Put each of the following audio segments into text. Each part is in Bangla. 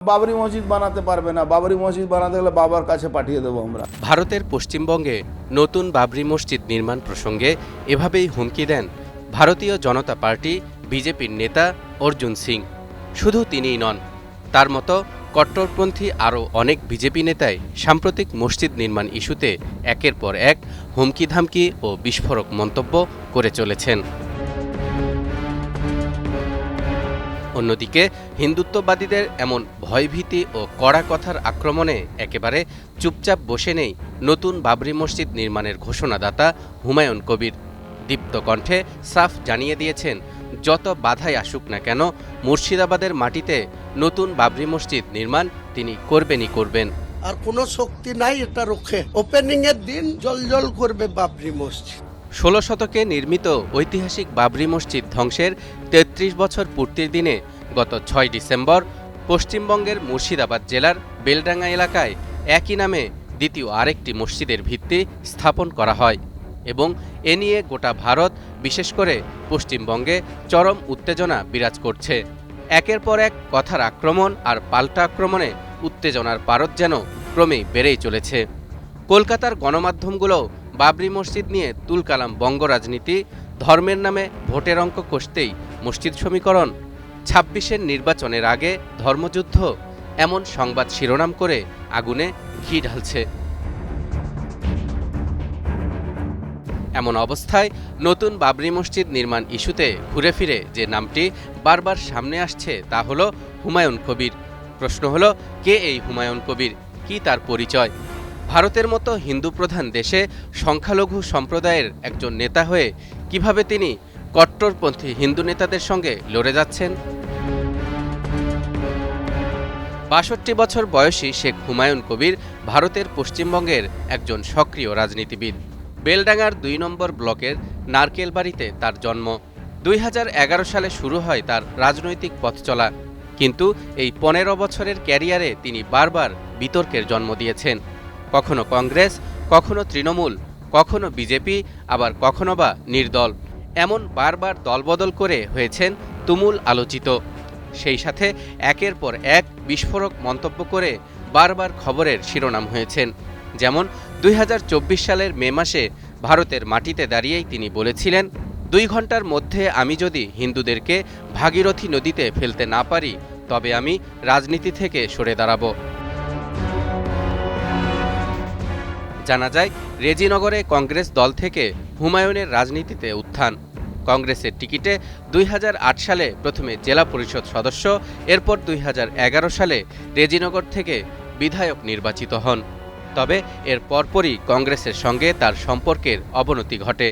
বাবরি মসজিদ বানাতে পারবে না। বাবরি মসজিদ বানাতে গেলে বাবার কাছে পাঠিয়ে দেবো আমরা। ভারতের পশ্চিমবঙ্গে নতুন বাবরি মসজিদ নির্মাণ প্রসঙ্গে এভাবেই হুমকি দেন ভারতীয় জনতা পার্টি বিজেপির নেতা অর্জুন সিং। শুধু তিনিই নন, তার মতো কট্টরপন্থী আরও অনেক বিজেপি নেতাই সাম্প্রতিক মসজিদ নির্মাণ ইস্যুতে একের পর এক হুমকি-ধামকি ও বিস্ফোরক মন্তব্য করে চলেছেন। অন্যদিকে হিন্দুত্ববাদীদের এমন ভয়ভীতি ও কড়া কথার আক্রমণে একেবারে চুপচাপ বসে নেই নতুন বাবরি মসজিদ নির্মাণের ঘোষণাদাতা হুমায়ুন কবির। দীপ্ত কণ্ঠে সাফ জানিয়ে দিয়েছেন, যত বাধাই আসুক না কেন মুর্শিদাবাদের মাটিতে নতুন বাবরি মসজিদ নির্মাণ তিনি করবেনই করবেন। আর কোনো শক্তি নাই এটা রুখে। ওপেনিং এর দিন জল করবে বাবরি মসজিদ। ১৬ শতকে নির্মিত ঐতিহাসিক বাবরি মসজিদ ধ্বংসের ৩৩ বছর পূর্তির দিনে গত ৬ ডিসেম্বর পশ্চিমবঙ্গের মুর্শিদাবাদ জেলার বেলডাঙ্গা এলাকায় একই নামে দ্বিতীয় আরেকটি মসজিদের ভিত্তি স্থাপন করা হয় এবং এ নিয়ে গোটা ভারত, বিশেষ করে পশ্চিমবঙ্গে চরম উত্তেজনা বিরাজ করছে। একের পর এক কথার আক্রমণ আর পাল্টা আক্রমণে উত্তেজনার পারদ যেন ক্রমেই বেড়েই চলেছে। কলকাতার গণমাধ্যমগুলোও বাবরি মসজিদ নিয়ে তুলকালাম বঙ্গ রাজনীতি, ধর্মের নামে ভোটের অঙ্ক কষতেই মসজিদ সমীকরণ, ২৬-এর নির্বাচনের আগে ধর্মযুদ্ধ, এমন সংবাদ শিরোনাম করে আগুনে ঘি ঢালছে। এমন অবস্থায় নতুন বাবরি মসজিদ নির্মাণ ইস্যুতে ঘুরে ফিরে যে নামটি বারবার সামনে আসছে তা হলো হুমায়ুন কবির। প্রশ্ন হলো, কে এই হুমায়ুন কবির, কি তার পরিচয়? ভারতের মতো হিন্দু প্রধান দেশে সংখ্যালঘু সম্প্রদায়ের একজন নেতা হয়ে কিভাবে তিনি কট্টরপন্থী হিন্দু নেতাদের সঙ্গে লড়ে যাচ্ছেন? ৬২ বছর বয়সী শেখ হুমায়ুন কবির ভারতের পশ্চিমবঙ্গের একজন সক্রিয় রাজনীতিবিদ। বেলডাঙ্গার ২ নম্বর ব্লকের নারকেলবাড়িতে তার জন্ম। ২০১১ সালে শুরু হয় তার রাজনৈতিক পথ চলা, কিন্তু এই ১৫ বছরের ক্যারিয়ারে তিনি বারবার বিতর্কের জন্ম দিয়েছেন। কখনো কংগ্রেস, কখনো তৃণমূল, কখনো বিজেপি, আবার কখনো বা নির্দল, এমন বারবার দলবদল করে হয়েছেন তুমুল আলোচিত। সেই সাথে একের পর এক বিস্ফোরক মন্তব্য করে বারবার খবরের শিরোনাম হয়েছেন। যেমন ২০২৪ সালের মে মাসে ভারতের মাটিতে দাঁড়িয়েই তিনি বলেছিলেন, ২ ঘন্টার মধ্যে আমি যদি হিন্দুদেরকে ভাগীরথী নদীতে ফেলতে না পারি তবে আমি রাজনীতি থেকে সরে দাঁড়াবো। জানা যায়, রেজিনগরে কংগ্রেস দল থেকে হুমায়ুনের রাজনীতিতে উত্থান। কংগ্রেসের টিকিটে ২০০৮ সালে প্রথমে জেলা পরিষদ সদস্য, এরপর ২০১১ সালে রেজিনগর থেকে বিধায়ক নির্বাচিত হন। তবে এর পরপরই কংগ্রেসের সঙ্গে তার সম্পর্কের অবনতি ঘটে।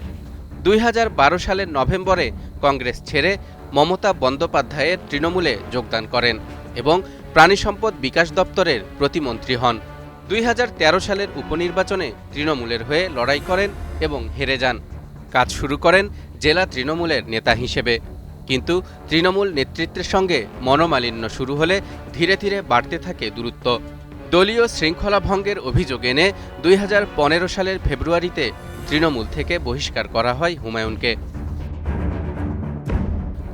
২০১২ সালের নভেম্বরে কংগ্রেস ছেড়ে মমতা বন্দ্যোপাধ্যায়ের তৃণমূলে যোগদান করেন এবং প্রাণিসম্পদ বিকাশ দপ্তরের প্রতিমন্ত্রী হন। ২০১৩ সালের উপনির্বাচনে তৃণমূলের হয়ে লড়াই করেন এবং হেরে যান। কাজ শুরু করেন জেলা তৃণমূলের নেতা হিসেবে, কিন্তু তৃণমূল নেতৃত্বের সঙ্গে মনোমালিন্য শুরু হলে ধীরে ধীরে বাড়তে থাকে দূরত্ব। দলীয় শৃঙ্খলা ভঙ্গের অভিযোগ এনে ২০১৫ সালের ফেব্রুয়ারিতে তৃণমূল থেকে বহিষ্কার করা হয় হুমায়ুনকে।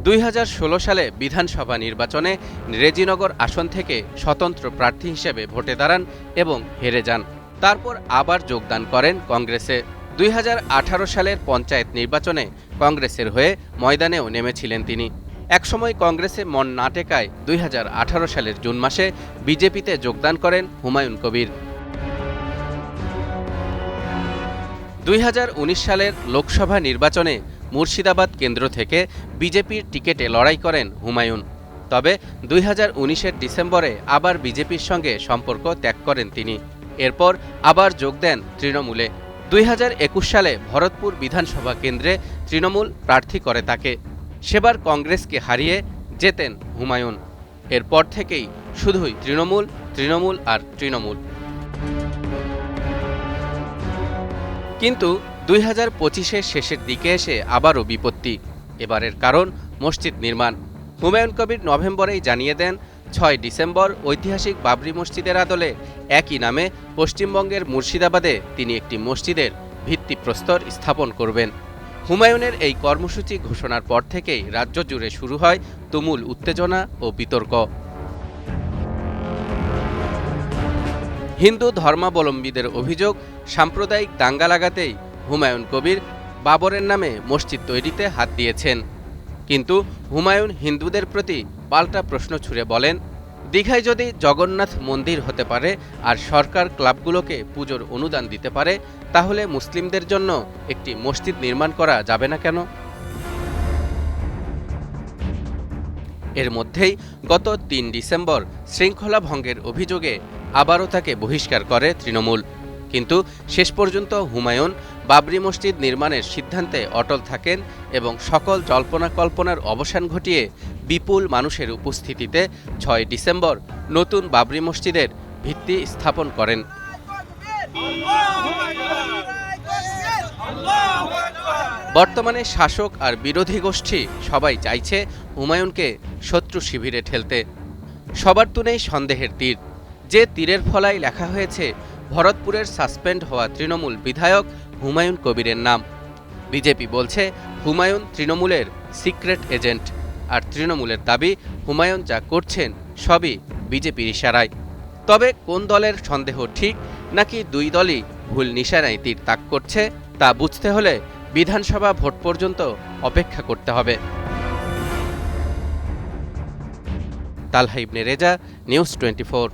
২০১৬ সালে বিধানসভা নির্বাচনে রেজিনগর আসন থেকে স্বতন্ত্র প্রার্থী হিসেবে ভোটে দাঁড়ান এবং হেরে যান। তারপর আবার যোগদান করেন কংগ্রেসে। ২০১৮ সালের পঞ্চায়েত নির্বাচনে কংগ্রেসের হয়ে ময়দানেও নেমেছিলেন তিনি। একসময় কংগ্রেসে মন না টেকায় ২০১৮ সালের জুন মাসে বিজেপিতে যোগদান করেন হুমায়ুন কবির। ২০১৯ সালের লোকসভা নির্বাচনে মুর্শিদাবাদ কেন্দ্র থেকে বিজেপির টিকেটে লড়াই করেন হুমায়ুন। তবে ২০১৯-এর ডিসেম্বরে আবার বিজেপির সঙ্গে সম্পর্ক ত্যাগ করেন তিনি। এরপর আবার যোগ দেন তৃণমূলে। ২০২১ সালে ভরতপুর বিধানসভা কেন্দ্রে তৃণমূল প্রার্থী করে তাকে। সেবার কংগ্রেসকে হারিয়ে জেতেন হুমায়ুন। এরপর থেকেই শুধুই তৃণমূল, তৃণমূল আর তৃণমূল। কিন্তু ২০২৫-এর শেষের দিকে এসে আবারও বিপত্তি। এবারের কারণ মসজিদ নির্মাণ। হুমায়ুন কবির নভেম্বরেই জানিয়ে দেন, ৬ ডিসেম্বর ঐতিহাসিক বাবরি মসজিদের আদলে একই নামে পশ্চিমবঙ্গের মুর্শিদাবাদে তিনি একটি মসজিদের ভিত্তিপ্রস্তর স্থাপন করবেন। হুমায়ুনের এই কর্মসূচি ঘোষণার পর থেকেই রাজ্য জুড়ে শুরু হয় তুমুল উত্তেজনা ও বিতর্ক। হিন্দু ধর্মাবলম্বীদের অভিযোগ, সাম্প্রদায়িক দাঙ্গা লাগাতেই হুমায়ুন কবির বাবরের নামে মসজিদ তৈরিতে হাত দিয়েছেন। কিন্তু হুমায়ুন হিন্দুদের প্রতি পাল্টা প্রশ্ন ছুড়ে বলেন, দীঘায় যদি জগন্নাথ মন্দির হতে পারে আর সরকার ক্লাবগুলোকে পুজোর অনুদান দিতে পারে, তাহলে মুসলিমদের জন্য একটি মসজিদ নির্মাণ করা যাবে না কেন? এর মধ্যেই গত ৩ ডিসেম্বর শৃঙ্খলা ভঙ্গের অভিযোগে আবারও তাকে বহিষ্কার করে তৃণমূল। কিন্তু শেষ পর্যন্ত হুমায়ুন বাবরি মসজিদ নির্মাণের সিদ্ধান্তে অটল থাকেন এবং সকল জল্পনা কল্পনার অবসান ঘটিয়ে বিপুল মানুষের উপস্থিতিতে ৬ ডিসেম্বর নতুন বাবরি মসজিদের ভিত্তি স্থাপন করেন। বর্তমানে শাসক আর বিরোধী গোষ্ঠী সবাই চাইছে হুমায়ুনকে শত্রু শিবিরে ঠেলতে। সবার তুনেই সন্দেহের তীর, যে তীরের ফলায় লেখা হয়েছে ভরতপুরের সাসপেন্ড হওয়া তৃণমূল বিধায়ক হুমায়ুন কবিরের নাম। বিজেপি বলছে হুমায়ুন তৃণমূলের সিক্রেট এজেন্ট, আর তৃণমূলের দাবি হুমায়ুন যা করছেন সবই বিজেপির ইশারায়। তবে কোন দলের সন্দেহ ঠিক, নাকি দুই দলই ভুল নিশানায় তীর তাক করছে, তা বুঝতে হলে বিধানসভা ভোট পর্যন্ত অপেক্ষা করতে হবে। তালহা ইবনে রেজা, নিউজ 24।